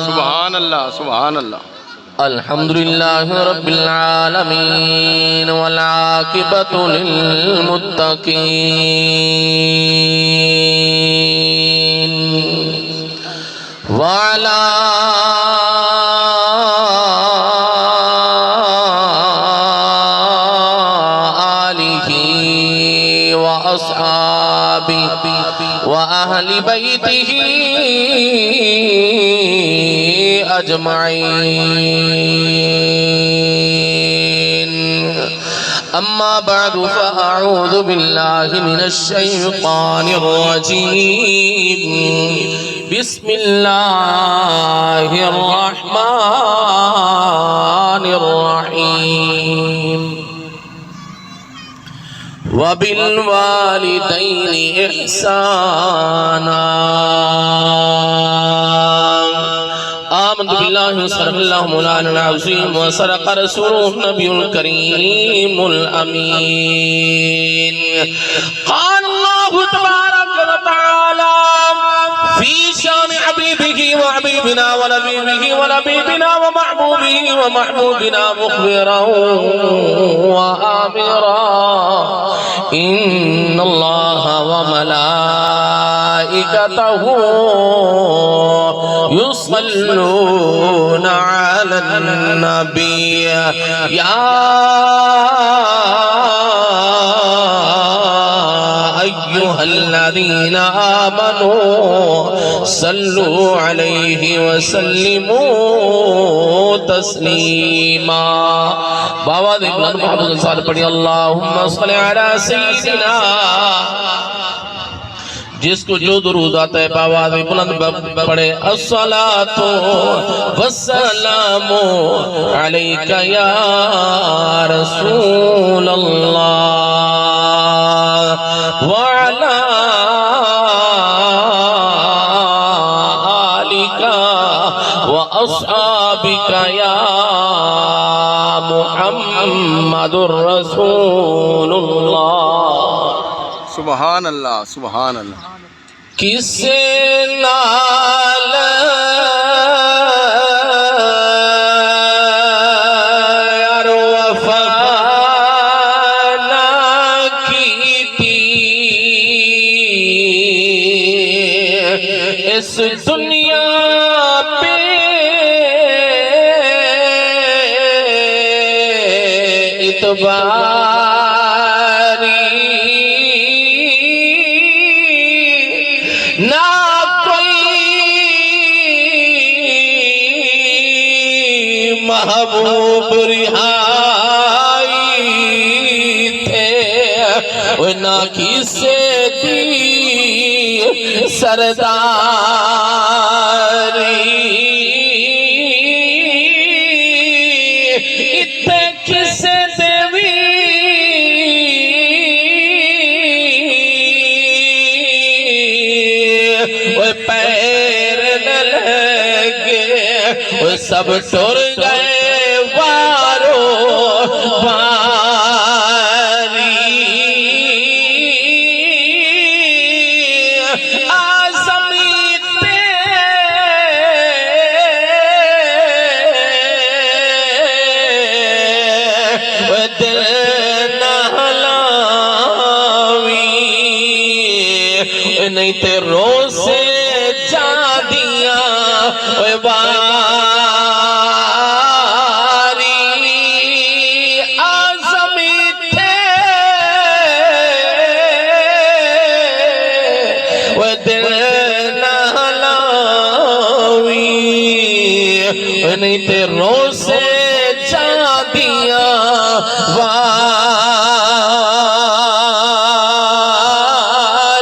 سبحان اللہ سبحان اللہ الحمدللہ رب العالمین والعاقبۃ للمتقین وعلا وأهل بيته أجمعين أما بعد فأعوذ بالله من الشيطان الرجيم بسم الله الرحمن الرحيم وبالوالدين إحسانا آمنت بالله وصدق الله مولانا العظيم وصدق رسوله النبي الكريم الأمين قال الله تبارك وتعالى في شان حبيبه وحبيبنا ونبيه ونبينا ومحبوبه ومحبوبنا مخبرا وآمرا إن الله وملائكته يصلون على النبي يا أيها الذين آمنوا صلوا عليه وسلموا تسليما بابا دے بلند محمد صلی اللہ علیہ وسلم پڑھی اللہم صلی علی سیدنا جس کو جو درود آتا ہے بابا دے بلند پڑھے الصلاة والسلام علیکہ یا رسول اللہ وعلا وأصحابك يا محمد رسول اللہ سبحان اللہ سبحان اللہ کسے نال یار وفا نہ کیتی اس دنیا پہ اتباری نہ کوئی محبوب رہائی تھے نہ کسے دی سرداری اتنے کسے پیر نہ لگے سب ٹر گئے وارو واری آزمی پہ دل نہ ہلاوی نہیں تے روز سے باری آزمی تھے وہ دل نہ ہلاوی نہیں تے روز سے جا دیا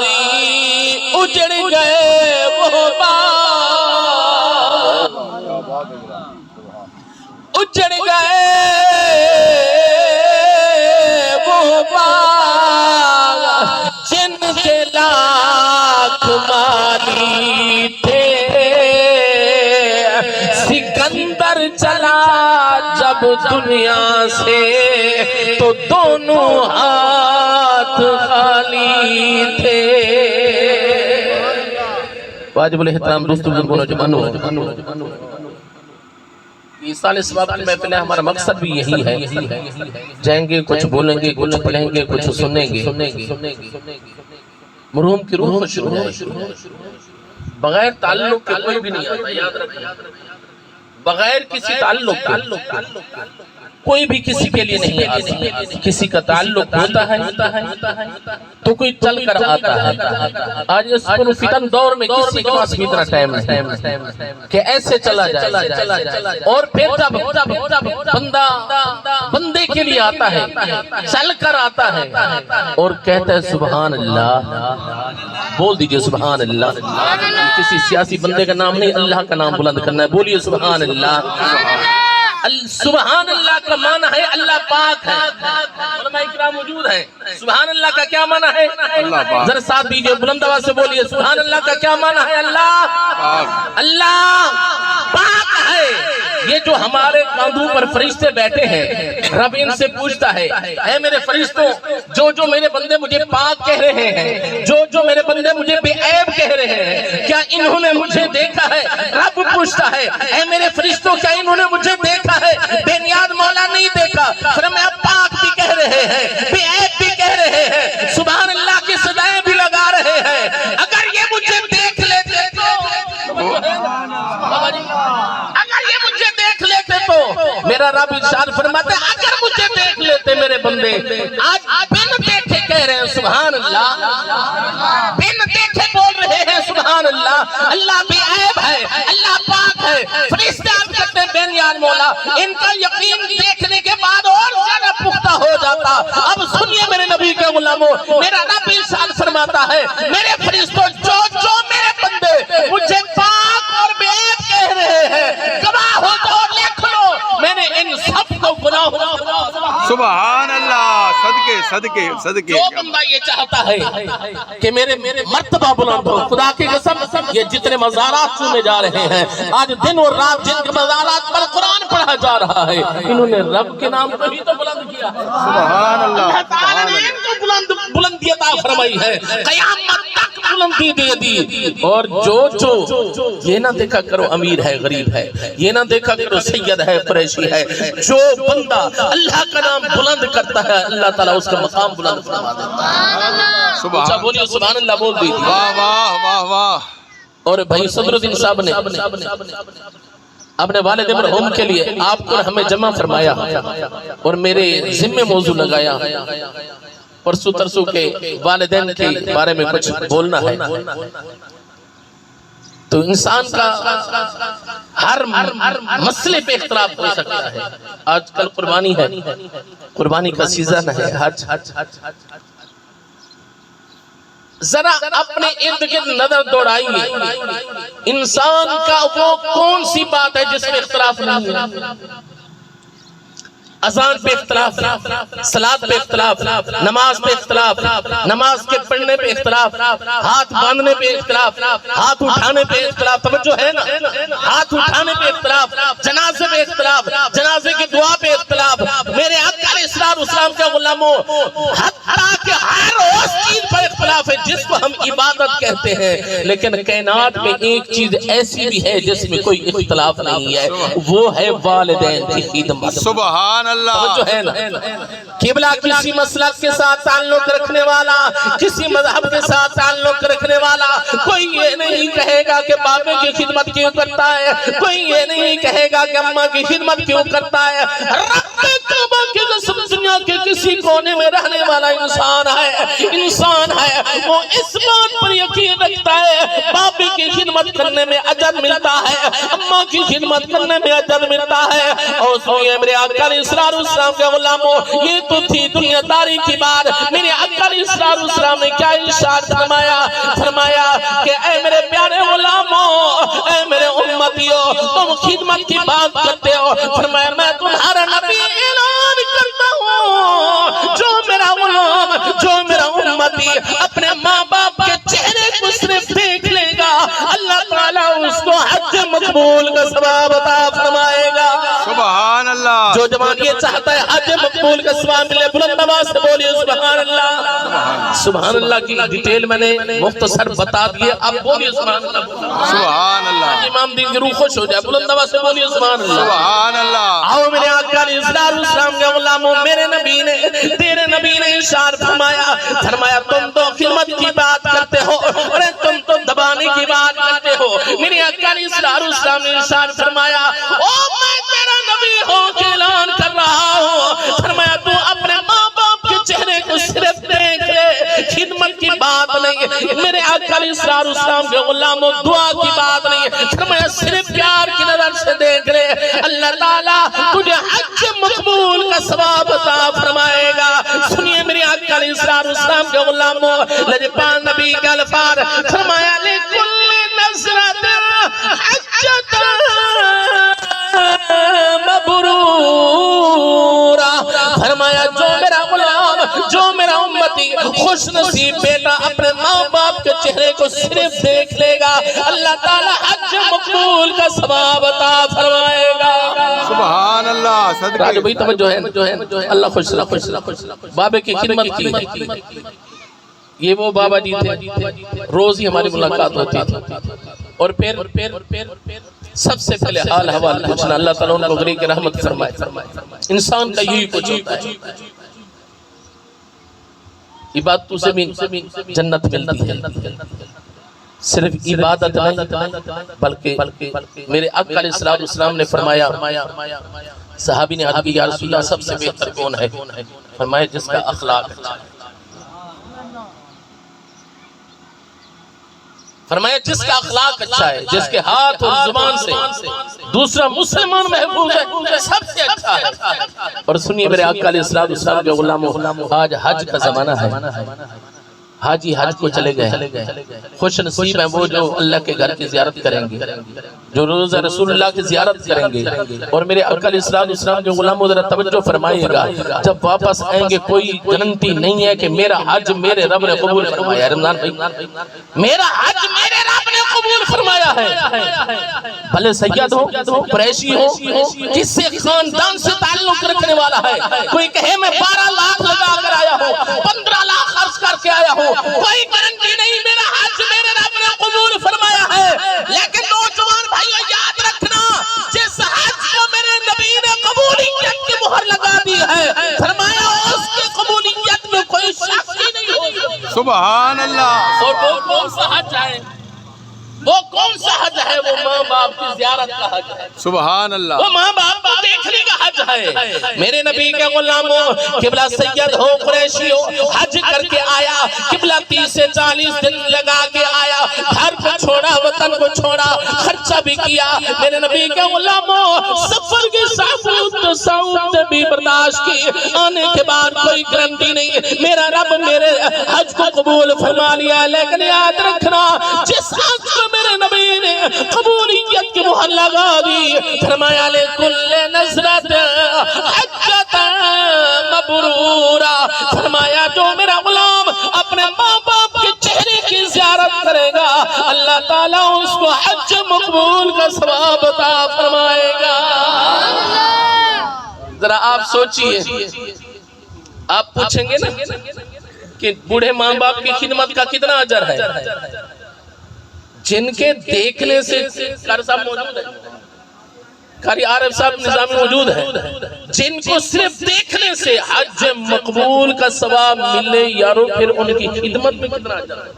واری اجڑ گئے وہ اجڑ گئے وہ باغ جن کے لاکھ مالی تھے سکندر چلا جب دنیا سے تو دونوں ہاتھ خالی تھے واجب الاحترام دوستوں بزرگوں نوجوانوں، اس سال اس وقت محفل ہے، ہمارا مقصد بھی یہی ہے، جائیں گے کچھ بولیں گے، کچھ پڑھیں گے، کچھ سنیں گے، مرحوم کی روح خوش ہو جائے۔ بغیر تعلق کے کوئی بھی نہیں آتا، یاد رکھنا، بغیر کسی تعلق کے کوئی بھی کسی کے لیے نہیں آتا۔ کسی کا تعلق ہوتا ہے تو کوئی چل کر آتا ہے۔ آج اس فتن دور میں کسی کے پاس بھی اتنا ٹائم نہیں کہ ایسے چلا جائے، اور پھر جب بندہ بندے کے لیے آتا ہے، چل کر آتا ہے اور کہتا ہے سبحان اللہ، بول دیجئے سبحان اللہ۔ کسی سیاسی بندے کا نام نہیں، اللہ کا نام بلند کرنا ہے، بولیے سبحان اللہ۔ سبحان اللہ کا معنی ہے اللہ پاک ہے۔ علماء اکرام موجود ہیں، سبحان اللہ کا کیا معنی ہے؟ اللہ پاک۔ ذرا ساتھ دیجئے، بلند آواز سے بولیے سبحان اللہ کا کیا معنی ہے؟ اللہ پاک ہے۔ یہ جو ہمارے کاندھوں پر فرشتے بیٹھے ہیں، رب ان سے پوچھتا ہے اے میرے فرشتوں، جو میرے بندے مجھے پاک کہہ رہے ہیں، جو میرے بندے مجھے بے عیب کہہ رہے ہیں، کیا انہوں نے مجھے دیکھا ہے؟ رب پوچھتا ہے اے میرے فرشتوں، کیا انہوں نے مجھے دیکھا ہے؟ بے نیاز مولا نہیں دیکھا، فرمایا پاک بھی کہہ رہے ہیں، بے عیب بھی کہہ رہے ہیں، سبحان اللہ کی صدائیں بھی لگا رہے ہیں۔ اگر یہ مجھے دیکھ لیتے تو میرا رب ارشاد فرماتا ہے اگر مجھے دیکھ لیتے میرے بندے، آج بن دیکھے کہہ رہے ہیں سبحان اللہ، بن دیکھے بول رہے ہیں سبحان اللہ۔ اللہ بے عیب ہے، اللہ پاک ہے۔ فرشتے عرض کرتے ہیں بے نیاز مولا، ان کا یقین دیکھنے کے بعد اور زیادہ پختہ ہو جاتا۔ اب سنیے میرے نبی کے غلاموں، میرا رب ارشاد فرماتا ہے میرے فرشتوں، جو میرے بندے مجھے پاک اور بے عیب کہہ رہے ہیں، گواہ ہو تو لکھ لو، میں نے ان سب کو گناہوں سبحان اللہ، صدقے جو بندہ یہ چاہتا ہے کہ میرے مرتبہ بلند ہو، خدا کی قسم یہ جتنے مزارات چومے جا رہے ہیں، آج دن اور رات جن کے مزارات پر قرآن پڑھا جا رہا ہے، انہوں نے رب کے نام کو ہی تو بلند کیا ہے۔ سبحان اللہ، اللہ تعالیٰ نے ان کو بلندی عطا فرمائی ہے، قیامت تک بلندی دے دی۔ اور جو یہ نہ دیکھا کرو امیر ہے غریب ہے، یہ نہ دیکھا کرو سید ہے قریشی ہے، جو بندہ اللہ کا نام بلند کرتا ہے اللہ تعالیٰ اس کا مقام بلند فرما دیتا ہے۔ اچھا بولیے سبحان اللہ، بول دیجیے۔ واہ واہ واہ واہ۔ اور بھائی صدر الدین صاحب نے اپنے والد مرحوم کے لیے آپ کو ہمیں جمع فرمایا اور میرے ذمہ موضوع لگایا، پرسو ترسو کے والدین کے بارے میں کچھ بولنا ہے۔ تو انسان کا ہر مسئلے پہ اختلاف ہو سکتا ہے۔ آج کل قربانی ہے، قربانی کا سیزن ہے، حج، ذرا اپنے ارد گرد نظر دوڑائیے، انسان کا وہ کون سی بات ہے جس میں اختلاف نہیں ہے؟ اذان پہ اختلاف، صلاۃ پہ اختلاف، نماز پہ اختلاف، نماز کے پڑھنے پہ اختلاف، ہاتھ باندھنے پہ اختلاف، ہاتھ اٹھانے پہ اختلاف، توجہ ہے نا، ہاتھ اٹھانے پہ اختلاف، جنازے پہ اختلاف، جنازے کی دعا پہ اختلاف۔ میرے آقا علیہ السلام کے غلاموں، حتیٰ کہ ہر اس چیز پر اختلاف ہے جس کو ہم عبادت کہتے ہیں، لیکن کائنات میں ایک چیز ایسی بھی ہے جس میں کوئی اختلاف نہیں ہے، وہ ہے والدین کی خدمت۔ سبحان اللہ، جو ہے نا، قبلہ کسی مسلک کے ساتھ تعلق رکھنے والا، کسی مذہب کے ساتھ تعلق رکھنے والا، کوئی یہ نہیں کہے گا کہ باپے کی خدمت کیوں کرتا ہے، کوئی یہ نہیں کہے گا کہ اماں کی خدمت کیوں کرتا ہے۔ رب کعبہ کی قسم دنیا کے کسی کونے میں رہنے والا انسان ہے، وہ اس بات پر یقین رکھتا ہے باپے کی خدمت کرنے میں اجر ملتا ہے، اماں کی خدمت کرنے میں اجر ملتا ہے۔ اور سنیے میرے آقا علیہ السلام کے غلاموں، یہ تو تھی دنیا داری کی بات۔ میرے آقا علیہ السلام نے کیا ارشاد فرمایا کہ اے میرے پیارے غلاموں، اے میرے امتیوں، تم خدمت کی بات کرتے ہو، فرمایا میں تمہارا نبی اعلان کرتا ہوں، جو میرا غلام، جو میرا امتی اپنے ماں باپ کے چہرے کو صرف دیکھ لے گا، اللہ تعالیٰ اس کو حج مقبول کا ثواب عطا فرمائے گا۔ سبحان اللہ۔ نوجوان یہ چاہتا ہے حج مقبول کا ثواب ملے، بلند آواز سے بولیے سبحان اللہ۔ سبحان اللہ کی ڈیٹیل میں نے مختصر بتا دیے، اب بولیے سبحان اللہ۔ سبحان اللہ، امام دین کی روح خوش ہو جائے، بلند آواز سے بولیے سبحان اللہ۔ سبحان اللہ۔ آؤ میرے آقا علیہ السلام کے غلاموں، میرے نبی نے، تیرے نبی نے ارشاد فرمایا تم تو خدمت کی بات کرتے ہو اور تم تو دبانے کی بات کرتے ہو۔ میرے آقا علیہ السلام نے ارشاد فرمایا او میں تیرا نبی ہوں کہ اعلان کر رہا ہوں، فرمایا تو اپنے ماں باپ کے چہرے کو صرف دیکھ لے، خدمت کی بات نہیں۔ میرے آقا علیہ السلام کے غلاموں دعا کی بات نہیں، فرمایا صرف پیار کی نظر سے دیکھ لے، اللہ تعالیٰ تجھے حج مقبول کا ثواب عطا فرمائے گا۔ سنیے میرے آقا علیہ السلام کے غلاموں، لجپان نبی کا الفاظ فرمایا لِكُلِّ نَظْرَةٍ حَجَّةً مبرورا، فرمایا جو میرا غلام، جو میرا امتی خوش نصیب بیٹا اپنے ماں باپ کے چہرے کو صرف دیکھ لے گا، اللہ تعالیٰ حج مقبول کا ثواب عطا فرمائے گا۔ سبحان اللہ، راجو صدقے بھائی توجہ ہے، اللہ خوش رہا۔ بابے کی خدمت کی، یہ وہ بابا جی تھے، روز ہی ہماری ملاقات ہوتی تھی، اور پھر سب سے پہلے حال حوال پوچھنا، اللہ تعالیٰ ان کو غریق رحمت فرمائے۔ انسان کا یہی کچھ ہوتا ہے، عبادتوں سے بھی جنت ملتی ہے، صرف عبادت نہیں بلکہ میرے آقا علیہ السلام نے فرمایا، صحابی نے عرض کی یا رسول اللہ سب سے بہتر کون ہے؟ فرمایا جس کا اخلاق اچھا ہے، فرمایا جس کا اخلاق اچھا ہے، جس کے ہاتھ اور زبان سے دوسرا مسلمان محفوظ ہے، سب سے اچھا ہے۔ اور سنیے میرے آقا علیہ السلام کے غلاموں، آج حج کا زمانہ ہے، حاجی حج کو چلے گئے، خوش نصیب ہیں وہ جو اللہ کے گھر کی زیارت کریں گے، جو روزہ رسول اللہ کی زیارت کریں گے۔ اور میرے آقا علیہ السلام کے غلاموں ذرا توجہ فرمائیے گا، جب واپس آئیں گے کوئی گارنٹی نہیں ہے کہ میرا حج میرے رب نے قبول فرمایا ہے۔ رمضان بھائی، میرا حج میرے رب نے قبول فرمایا ہے، بھلے سید ہو، قریشی ہو، کس سے خاندان سے تعلق رکھنے والا ہے، کوئی کہے میں 12 لاکھ لگا کر آیا ہوں، 15 لاکھ خرچ کر کے آیا ہوں، کوئی گارنٹی نہیں، میرا حج میرے رب نے قبول فرمایا ہے۔ لیکن نوجوان بھائیو یاد رکھنا، جس حج کو میرے نبی نے قبولیت کی مہر لگا دی ہے، فرمایا اس کی قبولیت میں کوئی شک ہی نہیں ہوگا۔ سبحان اللہ۔ اور وہ کون سا حج ہے؟ وہ کون سا حج ہے؟ وہ ماں باپ کی زیارت کا حج ہے، سبحان اللہ، وہ ماں باپ کو دیکھنے کا حج ہے۔ میرے نبی کے غلاموں، قبلہ سید ہو، قریشی ہو، حج کر کے آیا، قبلہ 30 سے 40 دن لگا کے آیا، گھر کو چھوڑا، وطن کو چھوڑا، خرچہ بھی کیا۔ میرے نبی کے غلاموں، سفر کی سعود بھی برداشت کی، آنے کے بعد کوئی گارنٹی نہیں، میرا رب میرے حج کو قبول فرما لیا۔ لیکن یاد رکھنا، جس حج کو میرے نبی نے قبولیت کی مہر لگا دی، فرمایا لِكُلِّ نَظْرَةٍ حَجَّةً مبرورا، فرمایا جو میرا غلام اپنے ماں باپ کے چہرے کی زیارت کرے گا، اللہ تعالیٰ اس کو حج مقبول کا ثواب عطا فرمائے گا۔ ذرا آپ سوچئے، آپ پوچھیں گے نا کہ بوڑھے ماں باپ کی خدمت کا کتنا اجر ہے؟ جن کے دیکھنے سے قاری صاحب موجود ہے، قاری عارف صاحب نظامی موجود ہے، جن کو صرف دیکھنے سے حج مقبول کا ثواب ملے یارو، پھر ان کی خدمت میں کتنا اجر ہے؟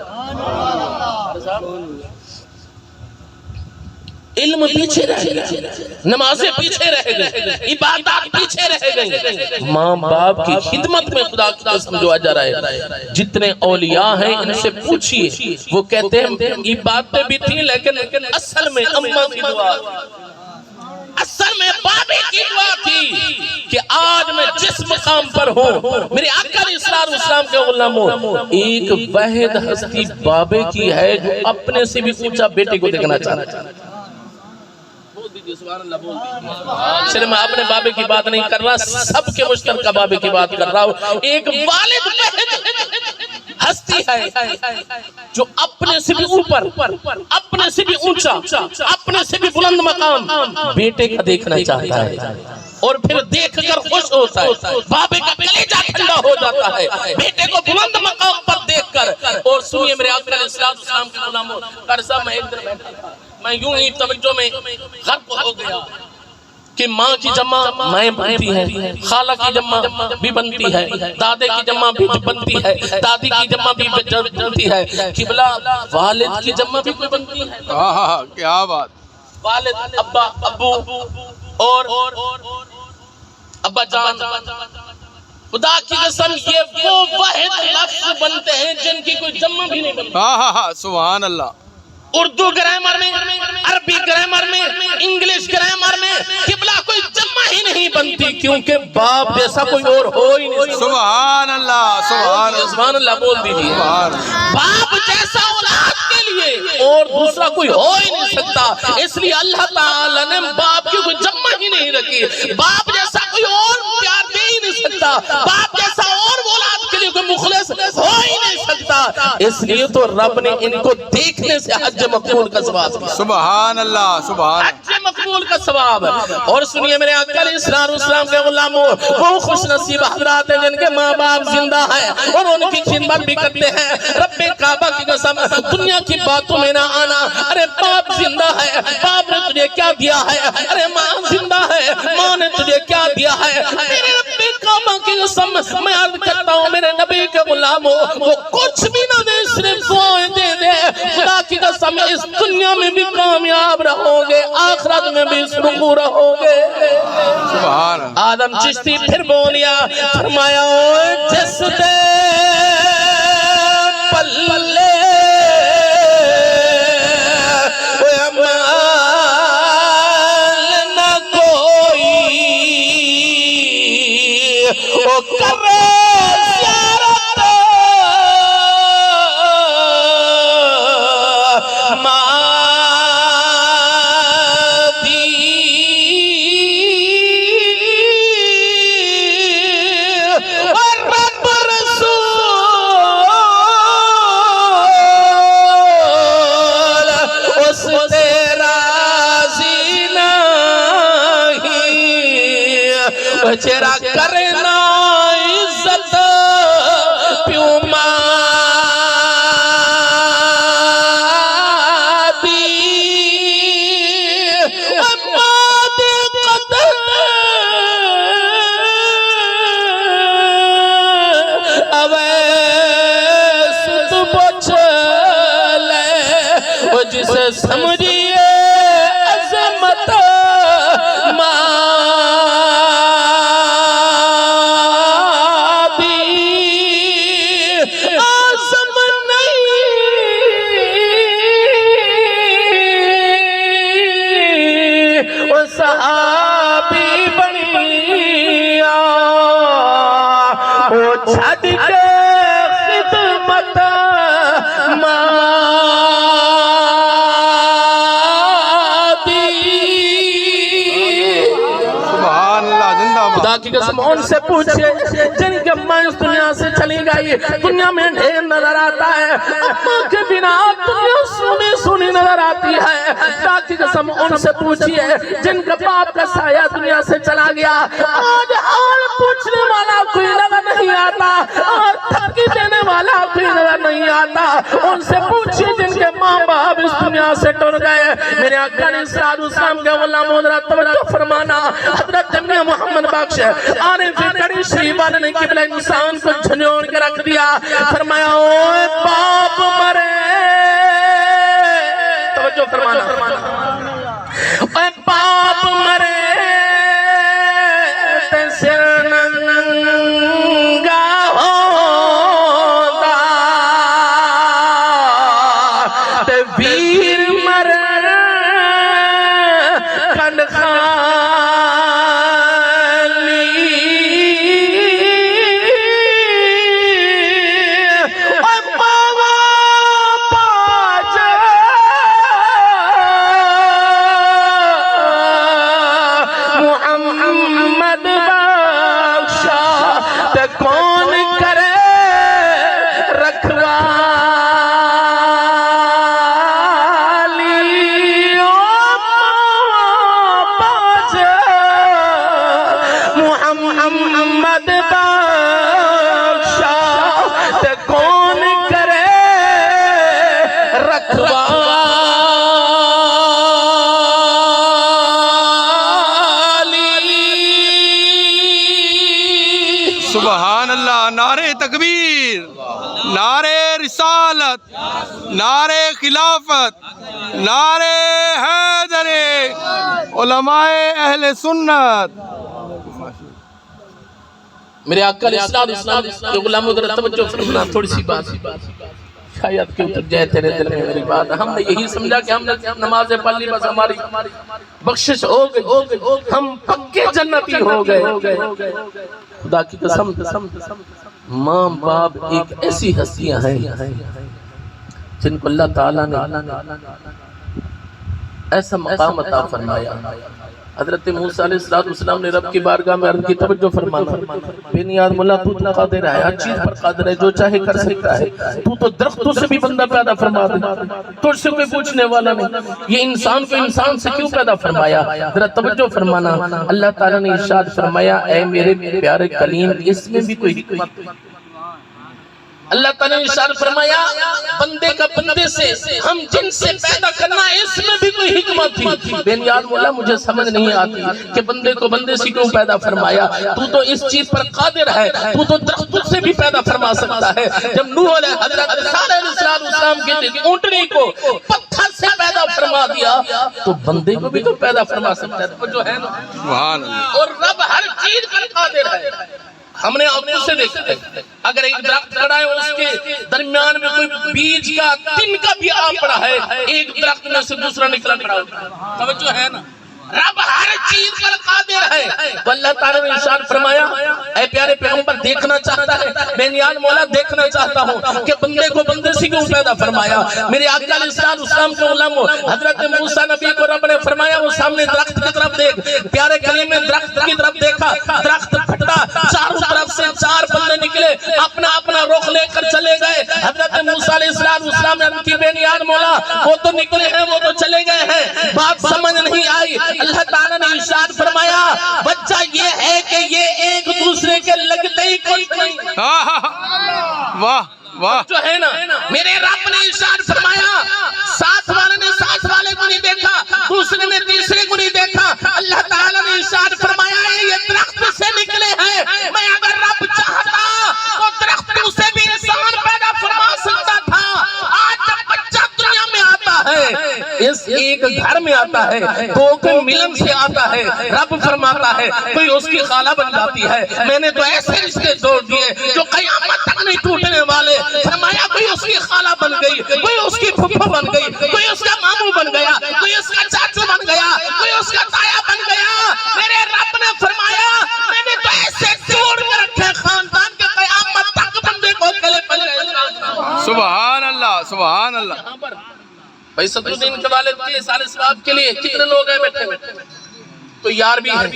علم پیچھے رہ گئے، نمازیں پیچھے رہ گئے، عبادات پیچھے رہ گئی، ماں باپ کی خدمت میں خدا کی قسم جو اجر ہے۔ جتنے اولیاء ہیں ان سے پوچھئے، وہ کہتے ہیں عبادتیں بھی تھیں لیکن اصل میں اماں کی دعا، اصل میں بابے کی دعا تھی کہ آج میں جس مقام پر ہوں، میرے آقا علیہ السلام کے غلاموں، ایک واحد ہستی بابے کی ہے جو اپنے سے بھی اونچا بیٹے کو دیکھنا چاہتا ہے۔ صرف میں اپنے بابے کی بات نہیں کر رہا، سب کے مشترکہ بابے کی بات کر رہا ہوں۔ ایک والد ہستی ہے جو اپنے سے بھی اوپر، اپنے سے بھی اونچا، اپنے سے بھی بلند مقام بیٹے کا دیکھنا چاہتا ہے۔ اور پھر دیکھ کر خوش ہوتا ہے، بابے کا کلیجہ ٹھنڈا ہو جاتا ہے بیٹے کو بلند مقام پر دیکھ کر۔ اور سنیے میرے آقا علیہ السلام کے غلاموں، قاری صاحب میں ایک دن بیٹھا تھا، میں یوں ہی توجہ میں غرق ہو گیا کہ ماں کی جمع مائیں بنتی ہے، خالہ کی جمع بھی بنتی ہے، دادے کی جمع بھی بنتی ہے، دادی کی جمع بھی بنتی ہے، قبلہ والد کی جمع بھی کوئی بنتی ہے؟ کیا بات، والد، ابا، ابو اور ابا جان، خدا کی قسم یہ وہ واحد لفظ بنتے ہیں جن کی کوئی جمع بھی نہیں بنتی۔ سبحان اللہ۔ اردو گرامر میں، عربی گرامر میں، انگلش گرامر میں قبلہ کوئی جمع ہی نہیں بنتی، کیونکہ باپ جیسا کوئی اور ہو ہی نہیں سکتا۔ سبحان اللہ، سبحان اللہ، سبحان اللہ بول دیجیے۔ باپ جیسا اولاد کے لیے اور دوسرا کوئی ہو ہی نہیں سکتا، اس لیے اللہ تعالیٰ نے باپ کی کوئی جمع ہی نہیں رکھی۔ باپ جیسا کوئی اور پیار دے ہی نہیں سکتا، باپ جیسا اور اولاد کے لیے کوئی مخلص ہو ہی نہیں سکتا، اس لیے تو رب نے ان کو دیکھنے سے حج مقبول کا ثواب دیا۔ سبحان اللہ، سبحان حج مقبول کا ثواب۔ اور سنیے میرے آقا علیہ السلام کے غلاموں، وہ خوش نصیب حضرات ہیں جن کے ماں باپ زندہ ہیں اور ان کی خدمت بھی کرتے ہیں۔ رب کعبہ کی قسم دنیا کی باتوں میں نہ آنا، ارے باپ زندہ ہے، باپ نے تجھے کیا دیا ہے، ارے ماں زندہ ہے، ماں نے تجھے کیا دیا ہے، میرے رب کعبہ کی قسم میں عرض کرتا ہوں میرے نبی کے غلاموں، وہ کچھ بھی نہ دے صرف دعائیں دے دے، خدا کی قسم اس دنیا میں بھی کامیاب رہو گے، آخرت میں بھی سرخرو رہو گے۔ سبحان اللہ۔ آدم چشتی پھر بولیا، فرمایا جس دے پلے عمال نہ کوئی وہ کرے زیارت مادی، اور رب رسول اس سے راضی نہیں، چرا کرنا عزت پیوں مادی، مادی قدر اویس تو بچلے، وہ جسے سمجھئے عظمت مادی، آزم نہیں وہ صحابی بنیا، وہ چھڑ کے خدمت مادی۔ سبحان اللہ، زندہ باد۔ خدا کی قسم ان سے پوچھے جن کے ماں اس دنیا سے چلی گئی، دنیا میں ڈھیر نظر آتا ہے، اماں کے بنا دنیا سونی سونی نظر آتی ہے۔ خدا کی قسم ان سے پوچھئے جن کا باپ کا سایہ دنیا سے چلا گیا، آج حال پوچھنے والا کوئی نظر نہیں آتا اور تھکی دینے والا کوئی نظر نہیں آتا۔ ان سے پوچھئے جن کے ماں باپ اس دنیا سے ٹر گئے۔ میرے آقا علیہ السلام کے غلاموں ذرا توجہ فرمانا، حضرت جناب محمد بخش عارف کڑی شریف والے نے قبلہ انسان کو جھنجھوڑ کے رکھ دیا، فرمایا اوے باپ مرے، توجہ فرمانا، اوے باپ مرے تے سر ننگا ہوندا، تے ویر مرے کھنڈ خالی، اوے ماوا تکبیر، نعرے رسالت، نعرے خلافت، نعرے حیدر، علماء اہل سنت۔ میرے آقا علیہ السلام کے غلاموں ذرا توجہ فرمانا، تھوڑی سی بات شاید کہ اتر جائے تیرے دل میں میری بات۔ ہم نے یہی سمجھا کہ ہم نے نمازیں پڑھ لی بس ہماری بخشش ہو گئی، ہم پکے جنتی ہو گئے۔ خدا کی قسم، ماں باپ ایک ایسی ہستیاں ہیں جن کو اللہ تعالیٰ نے ایسا مقام عطا فرمایا۔ حضرت موسیٰ علیہ السلام نے رب کی بارگاہ میں عرض کی، توجہ فرمانا، بے نیاز مولا تو قادر ہے، ہر چیز پر قادر ہے، جو چاہے کر سکتا ہے، تو درختوں سے بھی بندہ پیدا فرما دے، تجھ سے کوئی پوچھنے والا نہیں۔ یہ انسان کو انسان سے کیوں پیدا فرمایا؟ ذرا توجہ فرمانا، اللہ تعالیٰ نے ارشاد فرمایا، اے میرے پیارے کلیم، اس میں بھی کوئی حکمت۔ اللہ تعالیٰ نے ارشاد فرمایا، بندے کا بندے سے، ہم جن سے پیدا کرنا ہے اس میں بھی کوئی حکمت تھی۔ بے نیاز مولا مجھے سمجھ نہیں آتی کہ بندے کو بندے سے کیوں پیدا فرمایا؟ تو تو اس چیز پر قادر ہے، تو تو درختوں سے بھی پیدا فرما سکتا ہے۔ جب نوح علیہ حضرت صالح علیہ السلام کے اونٹنی کو پتھر سے پیدا فرما دیا تو بندے کو بھی تو پیدا فرما سکتا ہے۔ تو جو ہے نا، سبحان اللہ، اور رب ہر چیز پر قادر ہے۔ ہم نے آنکھوں سے دیکھا ہے، اگر ایک درخت کھڑا ہے اس کے درمیان میں کوئی بیج کا تن کا بھی آ پڑا ہے، ایک درخت میں سے دوسرا نکلا کھڑا ہوتا ہے۔ توجہ ہے نا، رب ہر چیز پر قادر ہے۔ تو اللہ تعالیٰ نے ارشاد فرمایا، اے پیارے پیغمبر دیکھنا چاہتا ہے، میں نیاز مولا دیکھنا چاہتا ہوں کہ بندے کو بندے سے کیوں پیدا فرمایا۔ میرے آقا علیہ السلام کے غلاموں، حضرت موسیٰ نبی کو رب نے فرمایا وہ سامنے درخت کی طرف دیکھ، پیارے کلیم نے درخت کی طرف دیکھا، درخت پھٹا، چاروں طرف سے چار بندے نکلے، اپنا اپنا رخ لے کر چلے گئے۔ حضرت موسیٰ علیہ السلام نے عرض کی، بے نیاز مولا وہ تو نکلے ہیں، وہ تو چلے گئے ہیں، بات سمجھ نہیں آئی۔ اللہ تعالیٰ نے ارشاد فرمایا، بچہ یہ ہے کہ یہ ایک دوسرے کے لگتے ہی کچھ نہیں۔ واہ واہ، جو ہے نا، میرے رب نے ارشاد فرمایا، ساتھ والے نے ساتھ والے کو نہیں دیکھا، دوسرے نے تیسرے کو نہیں دیکھا۔ اللہ تعالیٰ نے ارشاد فرمایا، یہ درخت سے نکلے ہیں، میں اگر رب چاہتا تو درختوں سے بھی انسان پیدا فرما سکتا تھا۔ آج جب بچہ دنیا میں آتا ہے، اس ایک گھر میں آتا ہے، دو کے ملن سے آتا ہے، رب فرماتا ہے کوئی اس کی خالہ بن جاتی ہے۔ میں نے تو ایسے رشتے جوڑ دیے جو قیامت تک نہیں ٹوٹنے والے۔ فرمایا کوئی اس کی خالہ بن گئی، کوئی اس کی پھپھا بن گئی، کوئی اس کا ماموں بن گیا، کوئی اس کا چاچو بن گیا، کوئی اس کا تایا بن گیا۔ میرے رب نے فرمایا میں نے تو ایسے جوڑ کے رکھے خاندان کے قیامت تک بندے کو اکیلے پل گئے۔ سبحان اللہ، سبحان اللہ۔ بھائی صدر الدین کے والد کے سال اسباب کے لیے کتنے لوگ ہیں بیٹھے ہوئے؟ کوئی یار بھی ہے،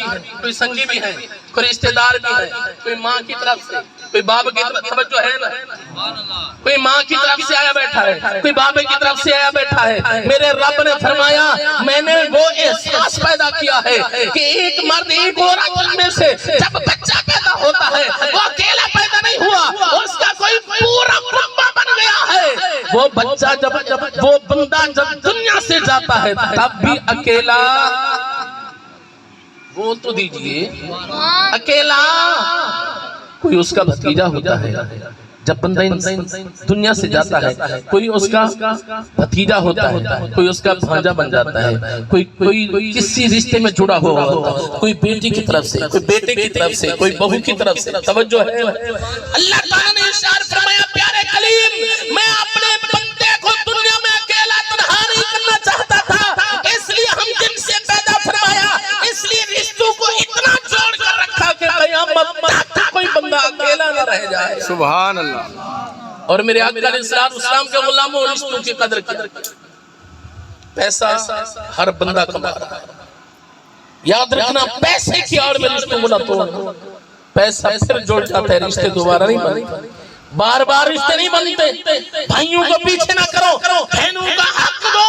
کوئی سنگی بھی ہے، کوئی رشتہ دار بھی ہے، کوئی ماں کی طرف سے، کوئی باپ کی طرف، توجہ ہے نا، کوئی ماں کی طرف سے آیا بیٹھا ہے، کوئی باپ کی طرف سے آیا بیٹھا ہے۔ میرے رب نے فرمایا میں نے وہ احساس پیدا کیا ہے کہ ایک مرد ایک عورت میں سے جب بچہ پیدا ہوتا ہے وہ اکیلا پیدا نہیں ہوا، اس کا کوئی پورا کنبہ بن گیا ہے۔ وہ بچہ جب وہ بندہ جب دنیا سے جاتا ہے تب بھی اکیلا، وہ تو دیجئے اکیلا، کوئی اس کا بھتیجا ہوتا ہے۔ جب بندہ دنیا سے جاتا ہے کوئی اس کا بھتیجا ہوتا ہے، کوئی اس کا بھانجا بن جاتا ہے، کوئی کسی رشتے میں جڑا ہوا ہوتا ہے، کوئی بیٹی کی طرف سے، کوئی بیٹے کی طرف سے، کوئی بہو کی طرف سے۔ توجہ ہے، اللہ تعالیٰ نے ارشاد فرمایا پیارے کلیم میں اپنے بندے کو دنیا میں اکیلا تنہا نہیں کرنا چاہتا تھا، اس لیے ہم جن سے پیدا فرمایا، اس لیے رشتوں کو اتنا جوڑ کر رکھا کہ قیامت تک کوئی بندہ اکیلا نہ رہ جائے۔ سبحان اللہ۔ اور میرے آقا علیہ السلام کے غلاموں رشتوں کی قدر کی۔ پیسہ ہر بندہ کما رہا ہے، یاد رکھنا پیسے کی آڑ میں رشتوں کو نہ توڑنا، پیسہ پھر جوڑ جاتا ہے، رشتے دوبارہ نہیں بنتے، بار بار رشتے نہیں بنتے۔ بھائیوں کو پیچھے نہ کرو، بہنوں کا حق دو۔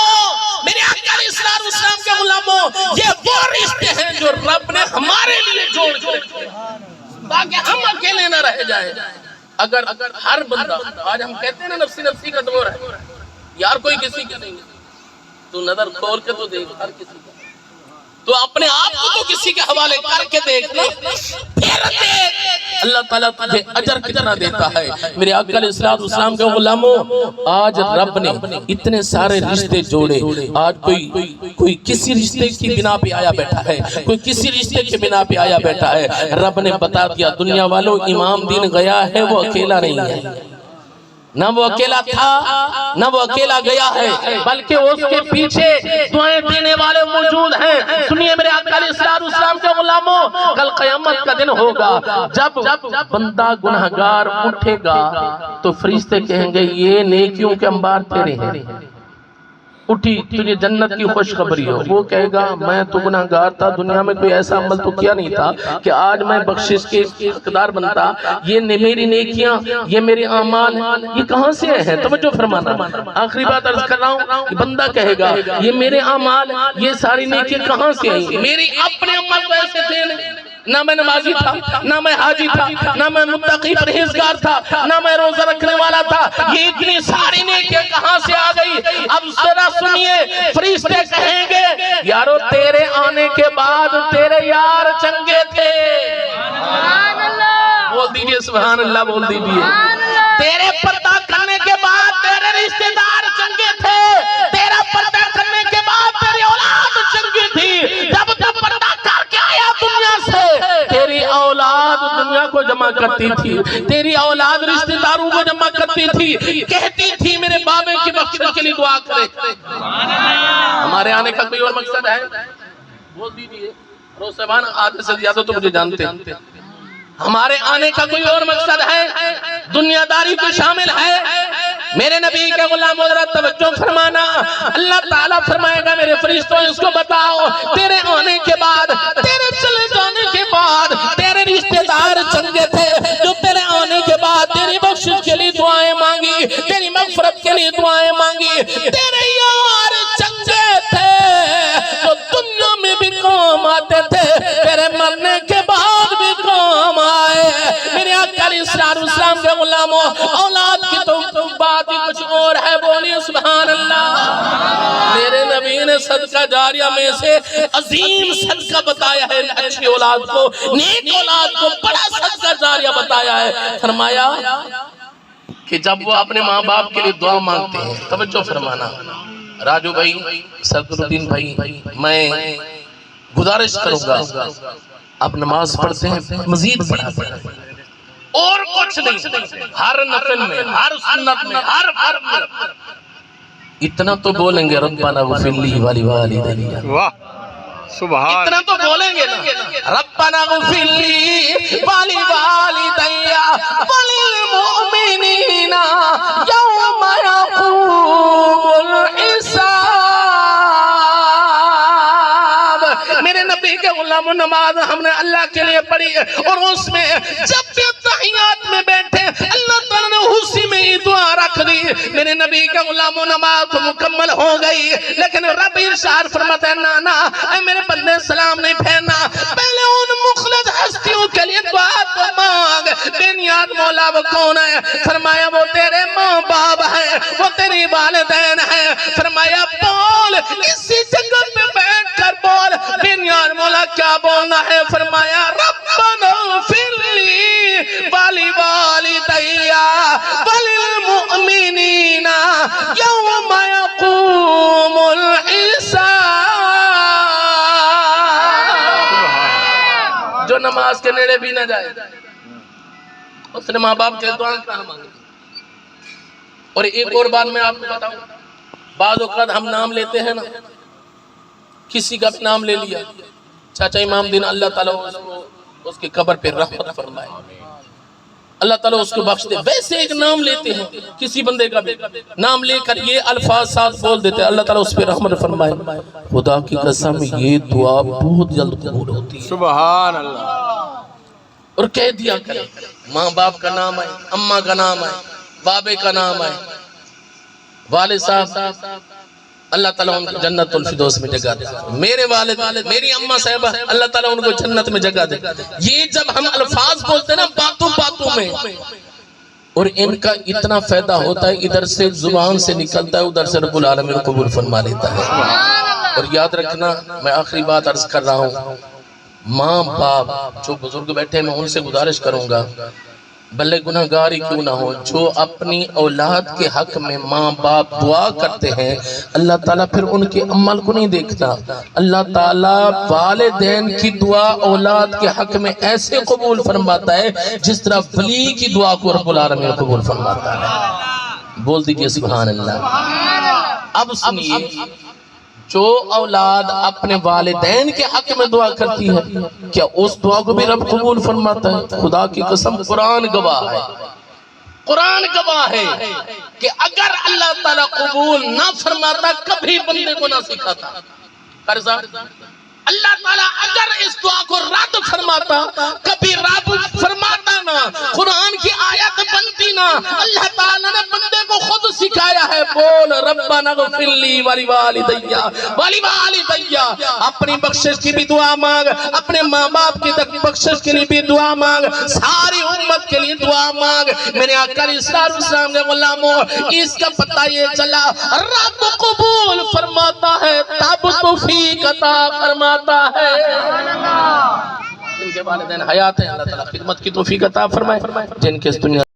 میرے آقا علیہ السلام کے غلاموں یہ وہ رشتے ہیں جو رب نے ہمارے لیے جوڑ کے تاکہ ہم اکیلے نہ رہ جائیں۔ اگر ہر بندہ، آج ہم کہتے ہیں نا نفسی نفسی کا دور ہے، یار کوئی کسی کا نہیں ہے، تو نظر کھول کے تو دیکھ ہر کسی کا، تو اپنے آپ کو تو کسی کے حوالے کر کے دیکھنا، پھر دیکھ اللہ تعالیٰ تجھے اجر کتنا دیتا ہے۔ میرے آقا علیہ السلام کے غلاموں، آج رب نے اتنے سارے رشتے جوڑے، آج کوئی کسی رشتے کی بنا پہ آیا بیٹھا ہے، کوئی کسی رشتے کی بنا پہ آیا بیٹھا ہے۔ رب نے بتا دیا دنیا والوں، امام دین گیا ہے وہ اکیلا نہیں ہے، نہ وہ اکیلا تھا نہ وہ اکیلا گیا ہے، بلکہ اس کے پیچھے دعائیں دینے والے موجود ہیں۔ سنیے میرے آقا علیہ السلام کے غلاموں، کل قیامت کا دن ہوگا، جب بندہ گناہگار اٹھے گا تو فرشتے کہیں گے یہ نیکیوں کے انبار تیرے ہیں، اٹھی تجھے جنت کی خوشخبری ہو۔ وہ کہے گا میں تو گناہگار تھا، دنیا میں کوئی ایسا عمل تو کیا نہیں تھا کہ آج میں بخشش کے حقدار بنتا، یہ میری نیکیاں، یہ میرے اعمال یہ کہاں سے ہیں؟ توجہ فرمانا، آخری بات عرض کر رہا ہوں، بندہ کہے گا یہ میرے اعمال، یہ ساری نیکیاں کہاں سے آئیں؟ میری اپنے عمل ویسے تھے، نہ میں نمازی تھا، نہ میں حاجی تھا، نہ میں متقی پرہیزگار تھا، نہ میں روزہ رکھنے والا تھا، یہ اتنی ساری نیکیاں کہاں سے آ گئی؟ اب ذرا سنیے، فرشتے کہیں گے یارو تیرے آنے کے بعد تیرے یار چنگے تھے، بول دیجئے سبحان اللہ، بول دیجئے تیرے پردہ کرنے کے بعد تیرے رشتہ دار چنگے تھے، تیرا پردہ کرنے کے بعد تیری اولاد چنگی تھی، جب پردہ کر کے آیا دنیا سے تیری اولاد دنیا کو جمع کرتی تھی، تیری اولاد رشتہ داروں کو جمع کرتی تھی، کہتی تھی میرے بابے کی بخشش کے لیے دعا کرے۔ ہمارے آنے کا کوئی اور مقصد ہے؟ بول دیجئے روسبان، آدھے سے زیادہ تو مجھے جانتے ہیں، ہمارے آنے کا کوئی اور مقصد ہے؟ دنیا داری کو شامل ہے؟ میرے نبی کے غلام حضرت توجہ فرمانا، اللہ تعالیٰ فرمائے گا میرے فرشتوں اس کو بتاؤ تیرے آنے کے بعد، تیرے چلے جانے کے بعد تیرے رشتہ دار چنگے تھے جو تیرے آنے کے بعد تیری بخشش کے لیے دعائیں مانگی، تیری مغفرت کے لیے دعائیں مانگی، تیرے یار چنگے تھے جو دنیا میں بھی کام آتے تھے، تیرے مرنے کے بعد بھی کام آئے۔ میرے آقا علیہ السلام کے غلاموں، اولاد کی تو بات ہی کچھ اور ہے، بولیے سبحان اللہ۔ میرے نبی نے صدقہ جاریہ میں سے عظیم صدقہ بتایا ہے، اچھی اولاد کو، نیک اولاد کو بڑا صدقہ جاریہ بتایا ہے۔ فرمایا کہ جب وہ اپنے ماں باپ کے لیے دعا مانگتے ہیں، توجہ فرمانا راجو بھائی، صدر الدین بھائی، میں گزارش کروں گا آپ نماز پڑھتے ہیں مزید پڑھا اور کچھ نہیں، ہر نفل میں، ہر سنت میں، ہر فرض میں اتنا تو بولیں گے ربنا اغفر لی ولوالدی، واہ سبحان، اتنا تو بولیں گے نا، ربنا اغفر لی ولوالدی وللمؤمنین یوم یقوم الحساب۔ میرے نبی کے غلام نماز ہم نے اللہ کے لیے پڑھی اور اس میں جب بھی تحیات میں بیٹھے اللہ تعالیٰ نے اسی میں ہی دعا رکھ دی۔ میرے نبی کے غلام نماز مکمل ہو گئی، لیکن رب ارشاد فرماتا ہے نا اے میرے بندے سلام نہیں پھیرنا، پہلے ان مخلص ہستیوں کے لیے دعا تو مانگ۔ بے نیاز مولا وہ کون ہے؟ فرمایا وہ تیرے ماں باپ ہے، وہ تیری والدین ہے۔ فرمایا بول، اسی جگہ پہ بیٹھ کر بول۔ بے نیاز مولا کیا بولنا ہے؟ فرمایا ربنا اغفر لی ولوالدی وللمؤمنین یوم یقوم الحساب۔ جو نماز کے نیڑے بھی نہ جائے اس نے ماں باپ کے دعا کہاں مانگی۔ اور ایک اور بات میں آپ کو بتاؤں، بعض اوقات ہم نام لیتے ہیں نا، کسی کا بھی نام لے لیا، چاچا امام دین اللہ تعالیٰ اس کی قبر پہ رحمت فرمائے، اللہ تعالیٰ اس کو بخش دے، ویسے ایک نام لیتے ہیں کسی بندے کا بھی نام لے کر یہ الفاظ ساتھ بول دیتے ہیں، اللہ تعالیٰ اس پہ رحمت فرمائے۔ خدا کی قسم یہ دعا بہت جلد قبول ہوتی ہے، سبحان اللہ۔ اور کہہ دیا کریں ماں باپ کا نام ہے، اماں کا نام ہے، بابے کا نام ہے، والد صاحب، اللہ تعالیٰ ان کو جنت الفردوس میں جگہ دے۔ میرے والد، میری اماں صاحبہ، اللہ تعالیٰ ان کو جنت میں جگہ دے۔ یہ جب ہم الفاظ بولتے ہیں نا باتوں باتوں میں، اور ان کا اتنا فائدہ ہوتا ہے، ادھر سے زبان سے نکلتا ہے، ادھر سے رب العالمین قبول فرما لیتا ہے۔ اور یاد رکھنا، میں آخری بات عرض کر رہا ہوں، ماں باپ جو بزرگ بیٹھے میں ان سے گزارش کروں گا، بھلے گناہگار ہی کیوں نہ ہو، جو اپنی اولاد کے حق میں ماں باپ دعا کرتے ہیں، اللہ تعالیٰ پھر ان کے عمل کو نہیں دیکھتا۔ اللہ تعالیٰ والدین کی دعا اولاد کے حق میں ایسے قبول فرماتا ہے جس طرح ولی کی دعا کو رب العالمین قبول فرماتا ہے۔ بول دیجئے سبحان اللہ۔ اب سنیے، جو اولاد اپنے والدین کے حق میں دعا کرتی ہے، کیا اس دعا کو بھی رب قبول فرماتا ہے؟ خدا کی قسم، قرآن گواہ ہے، قرآن گواہ ہے کہ اگر اللہ تعالیٰ قبول نہ فرماتا کبھی بندے کو نہ سکھاتا۔ قرضہ اللہ تعالیٰ اگر اس دعا کو رد فرماتا کبھی رد فرماتا نہ، قرآن کی آیت بنتی نہ، اللہ تعالیٰ نے بندے کو خود سکھایا ہے، بول ربنا اغفر لی ولی اپنی بخشش کی بھی دعا مانگ، اپنے ماں باپ کی بخشش کے لیے بھی دعا مانگ، ساری امت کے لیے دعا مانگ۔ میرے آقا علیہ السلام نے غلاموں، اس کا پتہ یہ چلا، رب قبول فرماتا ہے تب توفیق عطا فرماتا ہے۔ ان کے والدین حیات ہیں، اللہ تعالیٰ خدمت کی توفیق عطا فرمائے، جن کے اس دنیا